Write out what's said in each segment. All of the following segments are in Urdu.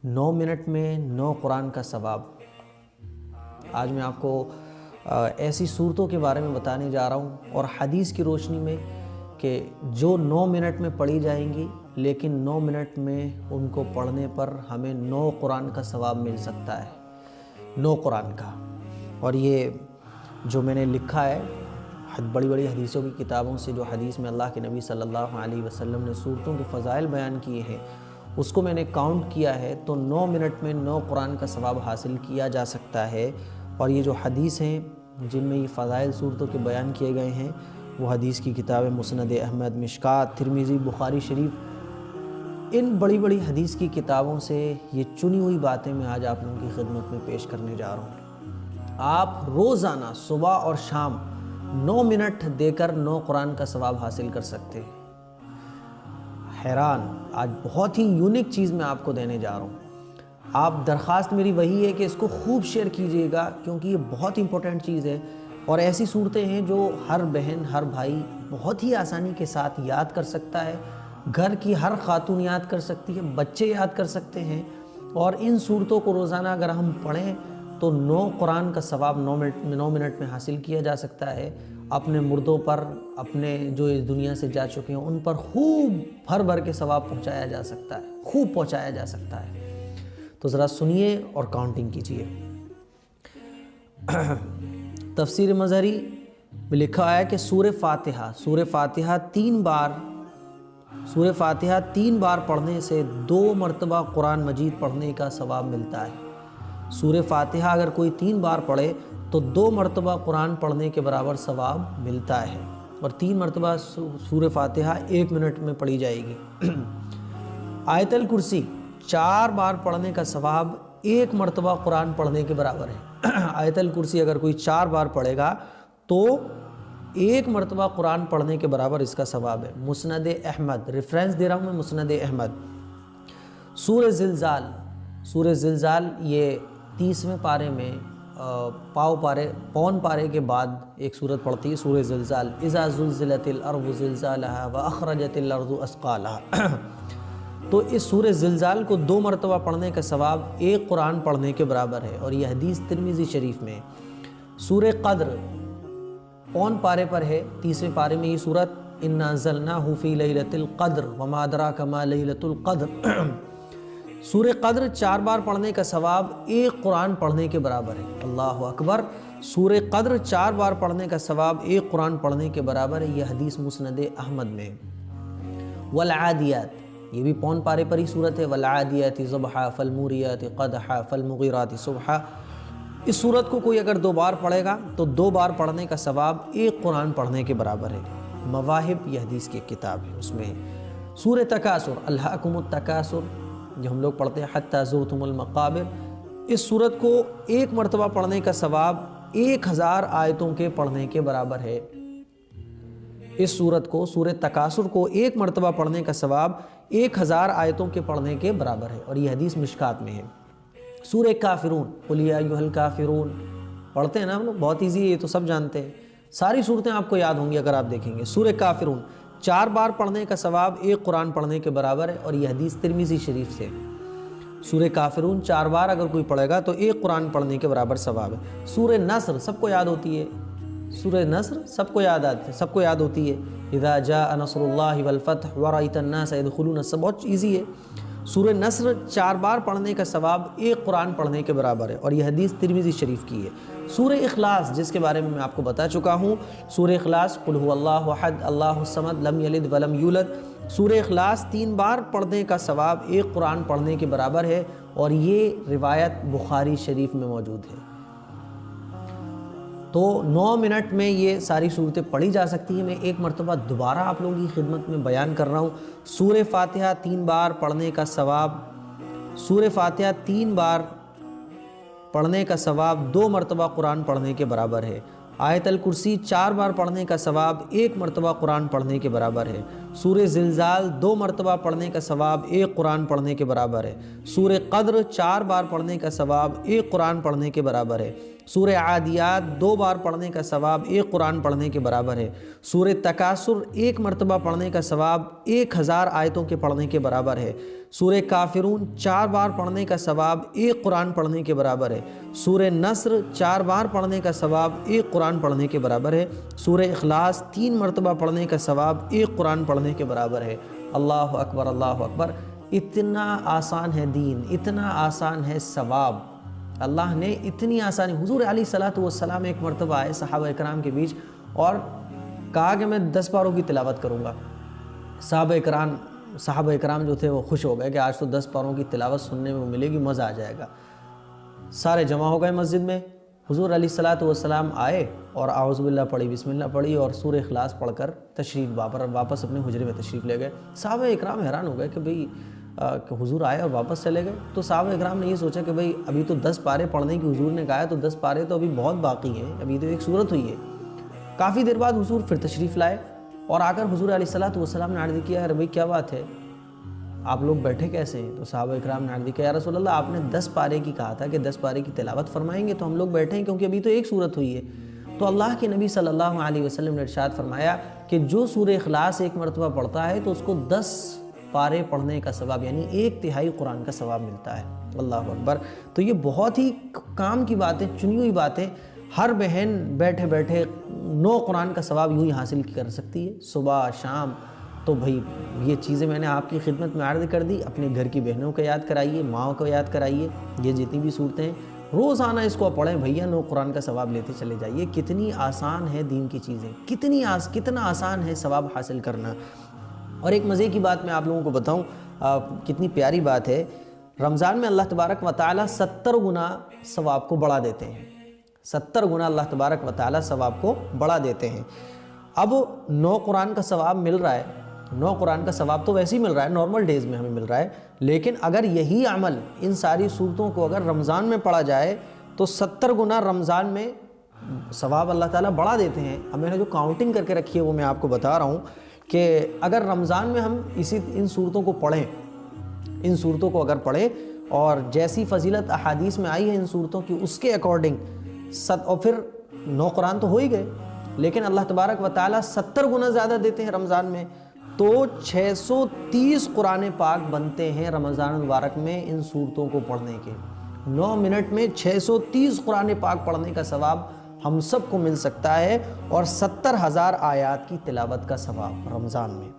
9 منٹ میں 9 قرآن کا ثواب۔ آج میں آپ کو ایسی صورتوں کے بارے میں بتانے جا رہا ہوں اور حدیث کی روشنی میں کہ جو 9 منٹ میں پڑھی جائیں گی، لیکن 9 منٹ میں ان کو پڑھنے پر ہمیں 9 قرآن کا ثواب مل سکتا ہے، 9 قرآن کا۔ اور یہ جو میں نے لکھا ہے بڑی بڑی حدیثوں کی کتابوں سے، جو حدیث میں اللہ کے نبی صلی اللہ علیہ وسلم نے صورتوں کے فضائل بیان کیے ہیں، اس کو میں نے کاؤنٹ کیا ہے تو 9 منٹ میں 9 قرآن کا ثواب حاصل کیا جا سکتا ہے۔ اور یہ جو حدیث ہیں جن میں یہ فضائل صورتوں کے بیان کیے گئے ہیں، وہ حدیث کی کتابیں مسند احمد، مشکات، ترمذی، بخاری شریف، ان بڑی بڑی حدیث کی کتابوں سے یہ چنی ہوئی باتیں میں آج آپ لوگوں کی خدمت میں پیش کرنے جا رہا ہوں۔ آپ روزانہ صبح اور شام 9 منٹ دے کر 9 قرآن کا ثواب حاصل کر سکتے ہیں۔ حیران، آج بہت ہی یونیک چیز میں آپ کو دینے جا رہا ہوں۔ آپ درخواست میری وہی ہے کہ اس کو خوب شیئر کیجئے گا، کیونکہ یہ بہت امپورٹنٹ چیز ہے اور ایسی صورتیں ہیں جو ہر بہن، ہر بھائی بہت ہی آسانی کے ساتھ یاد کر سکتا ہے، گھر کی ہر خاتون یاد کر سکتی ہے، بچے یاد کر سکتے ہیں۔ اور ان صورتوں کو روزانہ اگر ہم پڑھیں تو 9 قرآن کا ثواب 9 منٹ میں حاصل کیا جا سکتا ہے۔ اپنے مردوں پر، اپنے جو اس دنیا سے جا چکے ہیں، ان پر خوب بھر بھر کے ثواب پہنچایا جا سکتا ہے، خوب پہنچایا جا سکتا ہے۔ تو ذرا سنیے اور کاؤنٹنگ کیجئے۔ تفسیر مظہری میں لکھا ہے کہ سورہ فاتحہ 3 بار پڑھنے سے 2 مرتبہ قرآن مجید پڑھنے کا ثواب ملتا ہے۔ سورہ فاتحہ اگر کوئی 3 بار پڑھے تو 2 مرتبہ قرآن پڑھنے کے برابر ثواب ملتا ہے، اور 3 مرتبہ سورہ فاتحہ 1 منٹ میں پڑھی جائے گی۔ آیت الکرسی 4 بار پڑھنے کا ثواب 1 مرتبہ قرآن پڑھنے کے برابر ہے۔ آیت الکرسی اگر کوئی 4 بار پڑھے گا تو 1 مرتبہ قرآن پڑھنے کے برابر اس کا ثواب ہے۔ مسند احمد، ریفرنس دے رہا ہوں میں، مسند احمد۔ سورہ زلزال یہ 30ویں پارے میں پون پارے کے بعد ایک سورت پڑھتی ہے، سورہ زلزال۔ اذا زلزلت الارض زلزالها واخرجت الارض اثقالها۔ تو اس سورہ زلزال کو 2 مرتبہ پڑھنے کا ثواب 1 قرآن پڑھنے کے برابر ہے، اور یہ حدیث ترمذی شریف میں۔ سورہ قدر پون پارے پر ہے، 30ویں پارے میں یہ سورت، انا انزلناہ فی لیلۃ القدر وما ادراک ما لیلۃ القدر۔ سورہ قدر 4 بار پڑھنے کا ثواب 1 قرآن پڑھنے کے برابر ہے۔ اللہ اکبر! سورہ قدر 4 بار پڑھنے کا ثواب 1 قرآن پڑھنے کے برابر ہے، یہ حدیث مسند احمد میں۔ والعادیات، یہ بھی پون پارے پر ہی صورت ہے، والعادیات ضبحا فالموریات قدحا فالمغیرات صبحا۔ اس صورت کو کوئی اگر 2 بار پڑھے گا تو 2 بار پڑھنے کا ثواب 1 قرآن پڑھنے کے برابر ہے۔ مواہب، یہ حدیث کی کتاب ہے، اس میں سورہ تکاثر، الہاکم التکاثر، جو ہم لوگ پڑھتے ہیں حتی زرتم المقابر، اس صورت کو 1 مرتبہ پڑھنے کا ثواب 1000 آیتوں کے پڑھنے کے برابر ہے۔ اس صورت کو، سورہ تکاثر کو 1 مرتبہ پڑھنے کا ثواب 1000 آیتوں کے پڑھنے کے برابر ہے، اور یہ حدیث مشکات میں ہے۔ سورہ کافرون، قل یا ایھا الکافرون، پڑھتے ہیں نا ہم لوگ، بہت ایزی ہے، یہ تو سب جانتے ہیں، ساری صورتیں آپ کو یاد ہوں گی اگر آپ دیکھیں گے۔ سورہ کافرون 4 بار پڑھنے کا ثواب 1 قرآن پڑھنے کے برابر ہے، اور یہ حدیث ترمذی شریف سے۔ سورہ کافرون 4 بار اگر کوئی پڑھے گا تو 1 قرآن پڑھنے کے برابر ثواب ہے۔ سورہ نصر سب کو یاد ہوتی ہے، سورہ نصر سب کو یاد ہوتی ہے، اذا جاء نصر اللہ والفتح ورأیت الناس يدخلون، سب بہت ایزی ہے۔ سورہ نصر 4 بار پڑھنے کا ثواب 1 قرآن پڑھنے کے برابر ہے، اور یہ حدیث ترمذی شریف کی ہے۔ سورہ اخلاص، جس کے بارے میں آپ کو بتا چکا ہوں، سورہ اخلاص، قل هو اللہ احد اللہ الصمد لم یلد ولم یولد، سورہ اخلاص 3 بار پڑھنے کا ثواب 1 قرآن پڑھنے کے برابر ہے، اور یہ روایت بخاری شریف میں موجود ہے۔ تو 9 منٹ میں یہ ساری صورتیں پڑھی جا سکتی ہیں۔ میں ایک مرتبہ دوبارہ آپ لوگوں کی خدمت میں بیان کر رہا ہوں۔ سورہ فاتحہ 3 بار پڑھنے کا ثواب، سورہ فاتحہ 3 بار پڑھنے کا ثواب 2 مرتبہ قرآن پڑھنے کے برابر ہے۔ آیت الکرسی 4 بار پڑھنے کا ثواب 1 مرتبہ قرآن پڑھنے کے برابر ہے۔ سورہ زلزال 2 مرتبہ پڑھنے کا ثواب 1 قرآن پڑھنے کے برابر ہے۔ سورہ قدر 4 بار پڑھنے کا ثواب 1 قرآن پڑھنے کے برابر ہے۔ سورہ عادیات 2 بار پڑھنے کا ثواب 1 قرآن پڑھنے کے برابر ہے۔ سورہ تکاثر 1 مرتبہ پڑھنے کا ثواب 1000 آیتوں کے پڑھنے کے برابر ہے۔ سورہ کافرون 4 بار پڑھنے کا ثواب 1 قرآن پڑھنے کے برابر ہے۔ سورہ نصر 4 بار پڑھنے کا ثواب 1 قرآن پڑھنے کے برابر ہے۔ سورہ اخلاص 3 مرتبہ پڑھنے کا ثواب 1 قرآن پڑھنے کے برابر ہے۔ اللہ اکبر، اللہ اکبر۔ اتنا آسان ہے دین، اتنا آسان ہے ثواب، اللہ نے اتنی آسانی۔ حضور علیہ الصلوۃ والسلام ایک مرتبہ آئے صحابہ اکرام کے بیچ اور کہا کہ میں 10 پاروں کی تلاوت کروں گا۔ صحابہ اکرام جو تھے وہ خوش ہو گئے کہ آج تو 10 پاروں کی تلاوت سننے میں ملے گی، مزہ آ جائے گا۔ سارے جمع ہو گئے مسجد میں، حضور علیہ الصلوۃ والسلام آئے اور اعوذ باللہ پڑھی، بسم اللہ پڑھی اور سورہ اخلاص پڑھ کر واپس اپنے حجرے میں تشریف لے گئے۔ صحابہ اکرام حیران ہو گئے کہ بھئی کہ حضور آئے اور واپس چلے گئے۔ تو صحابہ اکرام نے یہ سوچا کہ بھئی ابھی تو 10 پارے پڑھنے کی حضور نے کہا ہے، تو 10 پارے تو ابھی بہت باقی ہیں، ابھی تو ایک سورت ہوئی ہے۔ کافی دیر بعد حضور پھر تشریف لائے اور آ کر حضور علیہ الصلوۃ والسلام نے عرض کیا، ارے بھئی کیا بات ہے، آپ لوگ بیٹھے کیسے ہیں؟ تو صحابہ اکرام نے عرض کیا، یا رسول اللہ آپ نے 10 پارے کی کہا تھا کہ 10 پارے کی تلاوت فرمائیں گے، تو ہم لوگ بیٹھے ہیں کیونکہ ابھی تو ایک سورت ہوئی ہے۔ تو اللہ کے نبی صلی اللہ علیہ وسلم نے ارشاد فرمایا کہ جو سورہ اخلاص 1 مرتبہ پڑھتا ہے تو اس کو 10 پارے پڑھنے کا ثواب یعنی 1/3 قرآن کا ثواب ملتا ہے۔ اللہ اکبر۔ تو یہ بہت ہی کام کی بات ہے، چنی ہوئی بات ہے۔ ہر بہن بیٹھے بیٹھے 9 قرآن کا ثواب یوں ہی حاصل کر سکتی ہے، صبح شام۔ تو بھئی یہ چیزیں میں نے آپ کی خدمت میں عرض کر دی، اپنے گھر کی بہنوں کو یاد کرائیے، ماؤں کو یاد کرائیے، یہ جتنی بھی صورتیں ہیں روزانہ اس کو پڑھیں بھیا، 9 قرآن کا ثواب لیتے چلے جائیے۔ کتنی آسان ہے دین کی چیزیں، کتنا آسان ہے ثواب حاصل کرنا۔ اور ایک مزے کی بات میں آپ لوگوں کو بتاؤں، کتنی پیاری بات ہے، رمضان میں اللہ تبارک و تعالیٰ 70 گنا ثواب کو بڑھا دیتے ہیں، 70 گنا اللہ تبارک و تعالیٰ ثواب کو بڑھا دیتے ہیں۔ اب 9 قرآن کا ثواب مل رہا ہے، 9 قرآن کا ثواب تو ویسے ہی مل رہا ہے، نارمل ڈیز میں ہمیں مل رہا ہے، لیکن اگر یہی عمل ان ساری صورتوں کو اگر رمضان میں پڑھا جائے تو 70 گنا رمضان میں ثواب اللہ تعالیٰ بڑھا دیتے ہیں۔ اب میں نے جو کاؤنٹنگ کر کے رکھی ہے وہ میں آپ کو بتا رہا ہوں کہ اگر رمضان میں ہم ان صورتوں کو پڑھیں، ان صورتوں کو اگر پڑھیں اور جیسی فضیلت احادیث میں آئی ہے ان صورتوں کی اس کے اکارڈنگ، اور پھر 9 قرآن تو ہو ہی گئے، لیکن اللہ تبارک و تعالیٰ 70 گنا زیادہ دیتے ہیں رمضان میں، تو 630 قرآن پاک بنتے ہیں رمضان المبارک میں ان صورتوں کو پڑھنے کے۔ 9 منٹ میں 630 قرآن پاک پڑھنے کا ثواب ہم سب کو مل سکتا ہے، اور 70,000 آیات کی تلاوت کا ثواب رمضان میں۔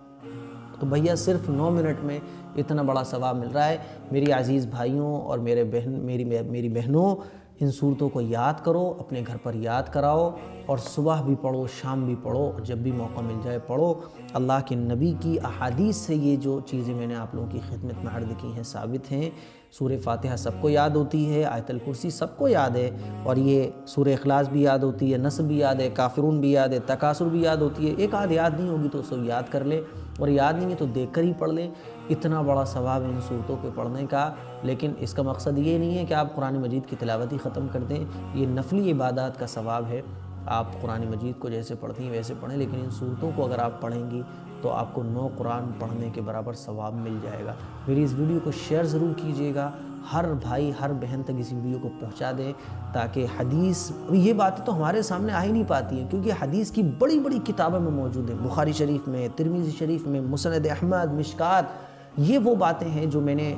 تو بھیا صرف 9 منٹ میں اتنا بڑا ثواب مل رہا ہے۔ میری عزیز بھائیوں اور میری بہنوں، ان صورتوں کو یاد کرو، اپنے گھر پر یاد کراؤ، اور صبح بھی پڑھو، شام بھی پڑھو، جب بھی موقع مل جائے پڑھو۔ اللہ کے نبی کی احادیث سے یہ جو چیزیں میں نے آپ لوگوں کی خدمت میں عرض کی ہیں ثابت ہیں۔ سورہ فاتحہ سب کو یاد ہوتی ہے، آیت الکرسی سب کو یاد ہے، اور یہ سورہ اخلاص بھی یاد ہوتی ہے، نصر بھی یاد ہے، کافرون بھی یاد ہے، تکاثر بھی یاد ہوتی ہے۔ ایک آدھ یاد نہیں ہوگی تو اسے یاد کر لے، اور یاد نہیں ہے تو دیکھ کر ہی پڑھ لیں۔ اتنا بڑا ثواب ہے ان صورتوں کے پڑھنے کا، لیکن اس کا مقصد یہ نہیں ہے کہ آپ قرآن مجید کی تلاوت ہی ختم کر دیں۔ یہ نفلی عبادات کا ثواب ہے، آپ قرآن مجید کو جیسے پڑھتی ہیں ویسے پڑھیں، لیکن ان صورتوں کو اگر آپ پڑھیں گی تو آپ کو 9 قرآن پڑھنے کے برابر ثواب مل جائے گا۔ میری اس ویڈیو کو شیئر ضرور کیجیے گا، ہر بھائی ہر بہن تک اس ویڈیو کو پہنچا دیں، تاکہ حدیث، یہ باتیں تو ہمارے سامنے آ ہی نہیں پاتی ہیں، کیونکہ حدیث کی بڑی بڑی کتابوں میں موجود ہیں، بخاری شریف میں، ترمذی شریف میں، مسند احمد، مشکات۔ یہ وہ باتیں ہیں جو میں نے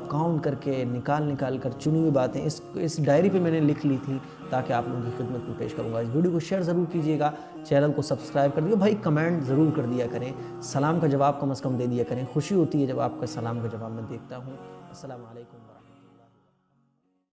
کاؤنٹ کر کے نکال کر چنی ہوئی باتیں اس ڈائری پہ میں نے لکھ لی تھی، تاکہ آپ لوگوں کی خدمت میں پیش کروں گا۔ اس ویڈیو کو شیئر ضرور کیجیے گا، چینل کو سبسکرائب کر دیجیے، بھائی کمنٹ ضرور کر دیا کریں، سلام کا جواب کم از کم دے دیا کریں، خوشی ہوتی ہے جب آپ کا سلام کا جواب میں دیکھتا ہوں۔ السلام علیکم ورحمۃ اللہ۔